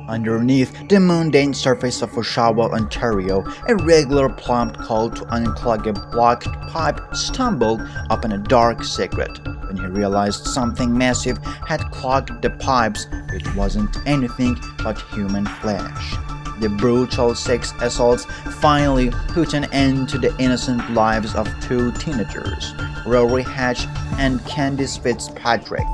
Underneath the mundane surface of Oshawa, Ontario, a regular plumber called to unclog a blocked pipe stumbled upon a dark secret. When he realized something massive had clogged the pipes, it wasn't anything but human flesh. The brutal sex assaults finally put an end to the innocent lives of two teenagers, Rori Hache and Candice Fitzpatrick.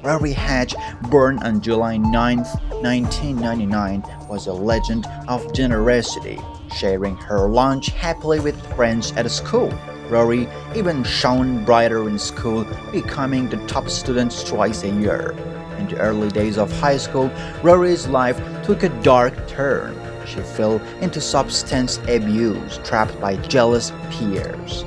Rori Hache, born on July 9, 1999, was a legend of generosity, sharing her lunch happily with friends at school. Rori even shone brighter in school, becoming the top student twice a year. In the early days of high school, Rori's life took a dark turn. She fell into substance abuse, trapped by jealous peers.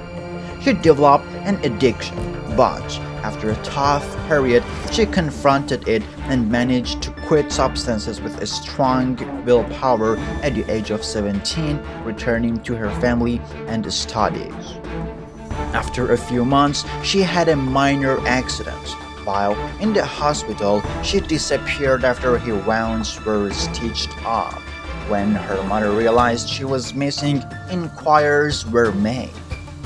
She developed an addiction, but after a tough period, she confronted it and managed to quit substances with a strong willpower at the age of 17, returning to her family and studies. After a few months, she had a minor accident. While in the hospital, she disappeared after her wounds were stitched up. When her mother realized she was missing, inquiries were made.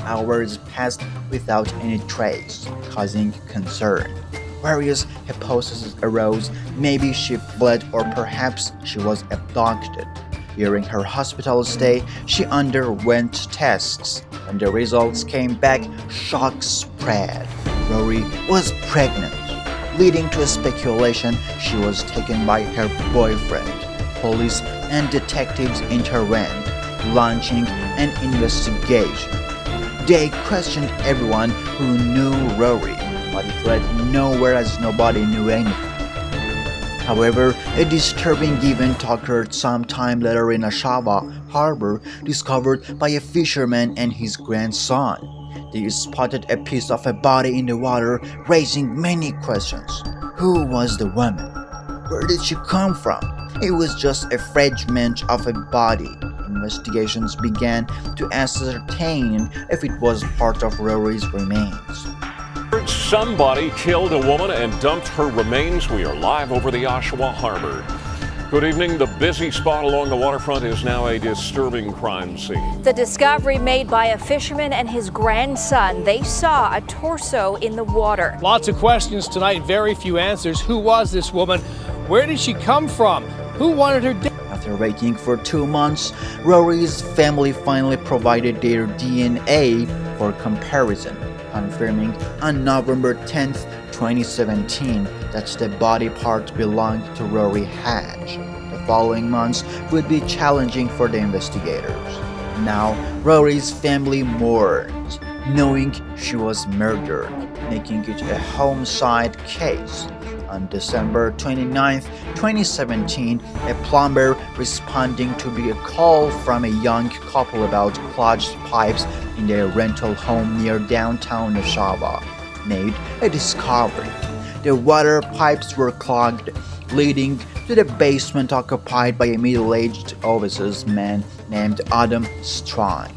Hours passed without any trace, causing concern. Various hypotheses arose. Maybe she fled or perhaps she was abducted. During her hospital stay, she underwent tests. When the results came back, shock spread. Rori was pregnant, leading to a speculation she was taken by her boyfriend. Police and detectives intervened, launching an investigation. They questioned everyone who knew Rori, but it led nowhere as nobody knew anything. However, a disturbing event occurred sometime later in Oshawa harbor, discovered by a fisherman and his grandson. They spotted a piece of a body in the water, raising many questions. Who was the woman? Where did she come from? It was just a fragment of a body. Investigations began to ascertain if it was part of Rori's remains. Somebody killed a woman and dumped her remains. We are live over the Oshawa Harbor. Good evening. The busy spot along the waterfront is now a disturbing crime scene. The discovery made by a fisherman and his grandson. They saw a torso in the water. Lots of questions tonight, very few answers. Who was this woman? Where did she come from? Who wanted her dead? After waiting for 2 months, Rori's family finally provided their DNA for comparison, confirming on November 10, 2017, that the body part belonged to Rori Hache. The following months would be challenging for the investigators. Now, Rori's family mourns, knowing she was murdered, making it a homicide case. On December 29, 2017, a plumber responding to a call from a young couple about clogged pipes in their rental home near downtown Oshawa made a discovery. The water pipes were clogged, leading to the basement occupied by a middle-aged overseas man named Adam Strang,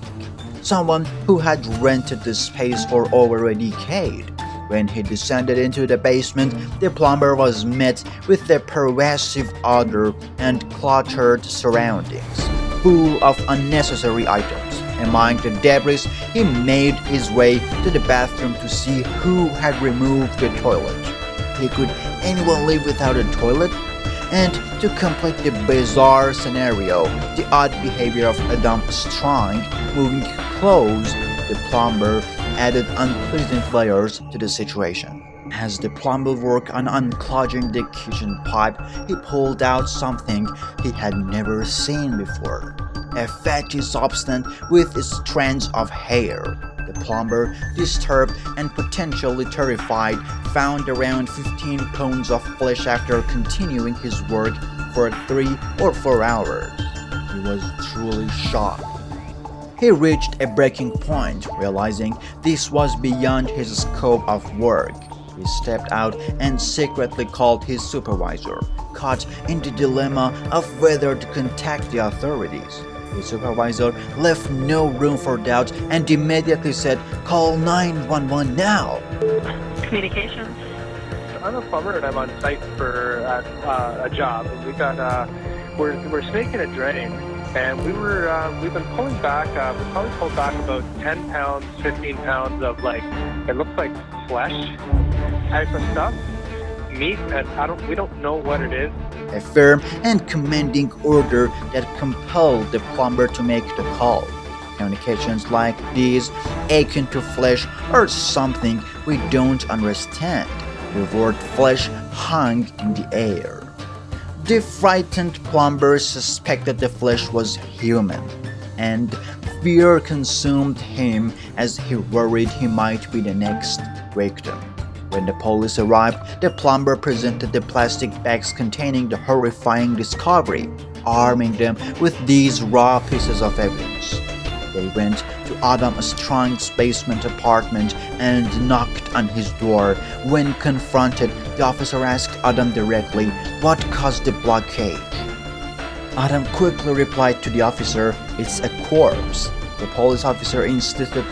someone who had rented the space for over a decade. When he descended into the basement, the plumber was met with a pervasive odor and cluttered surroundings, full of unnecessary items. Among the debris, he made his way to the bathroom to see who had removed the toilet. Could anyone live without a toilet? And to complete the bizarre scenario, the odd behavior of Adam Strang moving clothes, the plumber added unpleasant layers to the situation. As the plumber worked on unclogging the kitchen pipe, he pulled out something he had never seen before. A fatty substance with strands of hair. The plumber, disturbed and potentially terrified, found around 15 pounds of flesh after continuing his work for 3 or 4 hours. He was truly shocked. He reached a breaking point, realizing this was beyond his scope of work. He stepped out and secretly called his supervisor, caught in the dilemma of whether to contact the authorities. The supervisor left no room for doubt and immediately said, "Call 911 now." Communications. I'm a plumber and I'm on site for a job. We got we're snaking a drain, and we've been pulling back. We probably pulled back about 10 pounds, 15 pounds of like, it looks like flesh type of stuff, meat, and we don't know what it is. A firm and commanding order that compelled the plumber to make the call. Communications like these, akin to flesh, are something we don't understand. The word flesh hung in the air. The frightened plumber suspected the flesh was human, and fear consumed him as he worried he might be the next victim. When the police arrived, the plumber presented the plastic bags containing the horrifying discovery, arming them with these raw pieces of evidence. They went to Adam Strong's basement apartment and knocked on his door. When confronted, the officer asked Adam directly what caused the blockage. Adam quickly replied to the officer, "It's a corpse." The police officer insisted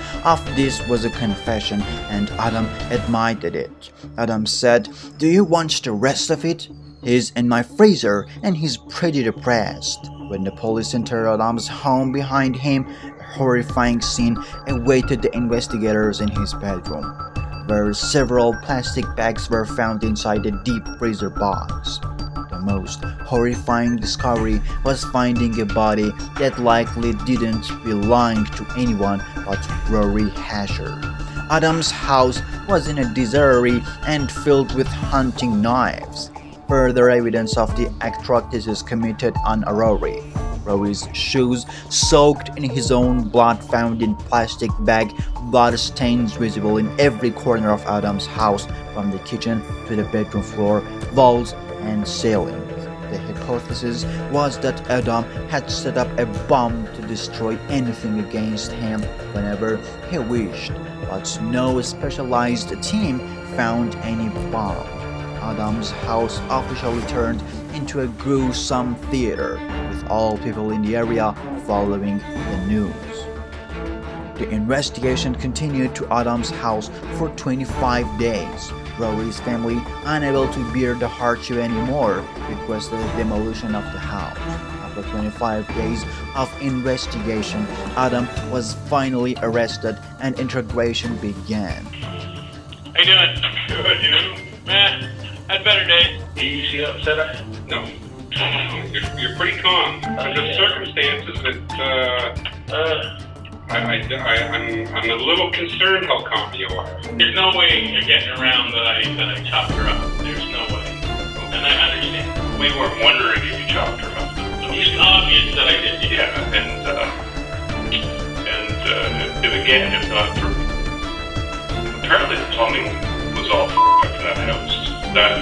this was a confession, and Adam admitted it. Adam said, "Do you want the rest of it? He's in my freezer and he's pretty depressed." When the police entered Adam's home behind him, a horrifying scene awaited the investigators in his bedroom, where several plastic bags were found inside a deep freezer box. The most horrifying discovery was finding a body that likely didn't belong to anyone but Rori Hache. Adam's house was in a disarray and filled with hunting knives, further evidence of the atrocities committed on Rori. Rori's shoes soaked in his own blood found in plastic bag, blood stains visible in every corner of Adam's house, from the kitchen to the bedroom floor, walls, and ceiling. The hypothesis was that Adam had set up a bomb to destroy anything against him whenever he wished, but no specialized team found any bomb. Adam's house officially turned into a gruesome theater, with all people in the area following the news. The investigation continued to Adam's house for 25 days. Rori's family, unable to bear the hardship anymore, requested the demolition of the house. After 25 days of investigation, Adam was finally arrested and interrogation began. How you doing? Good, you? Had better days. You see upset? No. You're pretty calm. Under the circumstances I'm a little concerned how calm you are. There's no way you're getting around that I chopped her up. There's no way. And I understand. We weren't wondering if you chopped her up. It's obvious that I did. Yeah, and again, if not for... Apparently the plumbing was all f***ed up in that house. That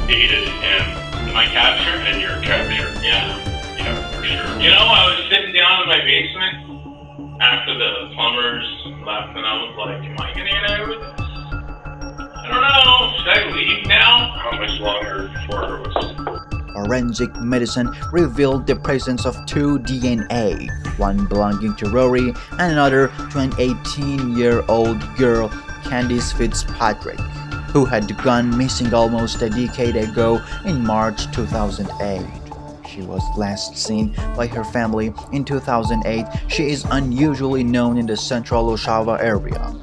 aided in my capture? and your capture. Yeah. Yeah, for sure. You know, I was sitting down in my basement after the plumbers left, and I was like, am I gonna get out of this? I don't know. Should I leave now? How much longer before it was... Forensic medicine revealed the presence of two DNA, one belonging to Rori and another to an 18-year-old girl, Candice Fitzpatrick, who had gone missing almost a decade ago in March 2008. She was last seen by her family in 2008. She is unusually known in the central Oshawa area.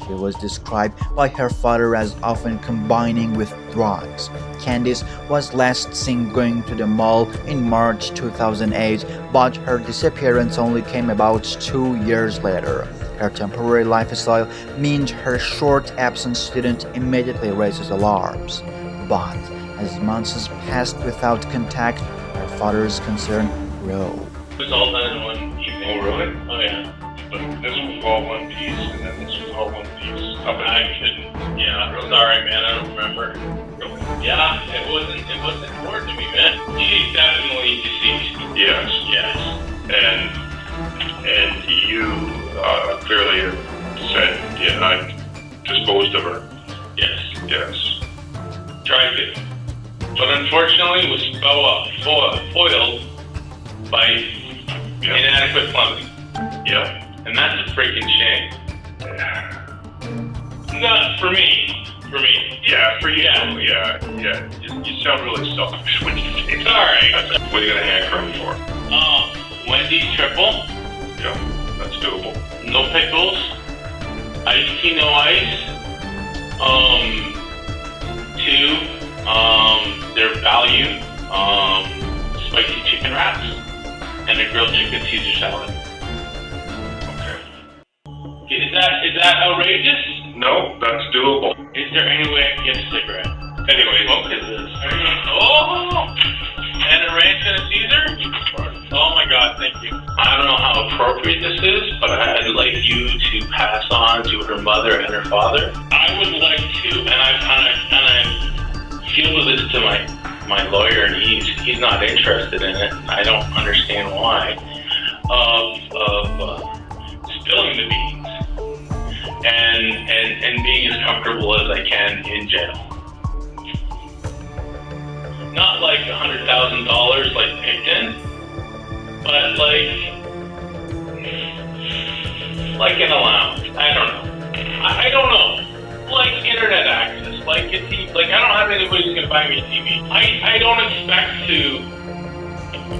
She was described by her father as often combining with drugs. Candice was last seen going to the mall in March 2008, but her disappearance only came about 2 years later. Her temporary lifestyle meant her short absence didn't immediately raise alarms. But as months passed without contact, her father's concern grew. It was all done in one evening. Oh, really? Oh, yeah. But this was all one piece, and then this was all one piece. I shouldn't. Yeah, really? Sorry, man. I don't remember. Really? Yeah, it wasn't important to me, man. She's definitely deceased. Yes. Yes. And you clearly have said, yeah, I disposed of her. Yes. Yes. Tried to. But unfortunately was foiled by inadequate plumbing. Yeah. And that's a freaking shame. Not for me, For me? Yeah, for you. Yeah. Yeah. You sound really selfish when you say It's that. alright. What are you gonna hanker him for? Wendy's triple. Yeah, that's doable. No pickles. Iced tea, no ice. 2, their value, spicy chicken wraps, and a grilled chicken Caesar salad. Okay. Is that outrageous? No, that's doable. Is there any way I can get a cigarette? Anyway, what is this? Oh! And a ranch and a Caesar? Oh my god, thank you. I don't know how appropriate this is, but I'd like you to pass on to her mother and her father. I would like to, and I feel this to my lawyer, and he's not interested in it. I don't understand why. Of spilling the beans and being as comfortable as I can in jail. Not like $100,000 like Picton, but like an allowance. I don't know. I don't know. Like internet access. Like I don't have anybody who's gonna buy me a TV. I don't expect to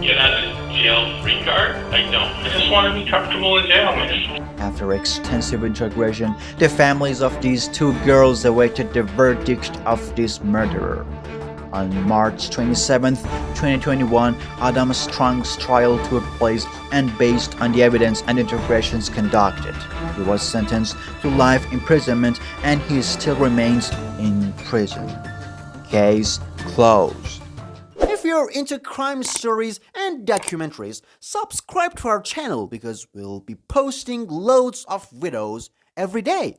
get out of jail free card. I don't. I just want to be comfortable in jail, man. After extensive interrogation, the families of these two girls awaited the verdict of this murderer. On March 27, 2021, Adam Strong's trial took place, and based on the evidence and interrogations conducted, he was sentenced to life imprisonment and he still remains in prison. Case closed. If you're into crime stories and documentaries, subscribe to our channel because we'll be posting loads of videos every day.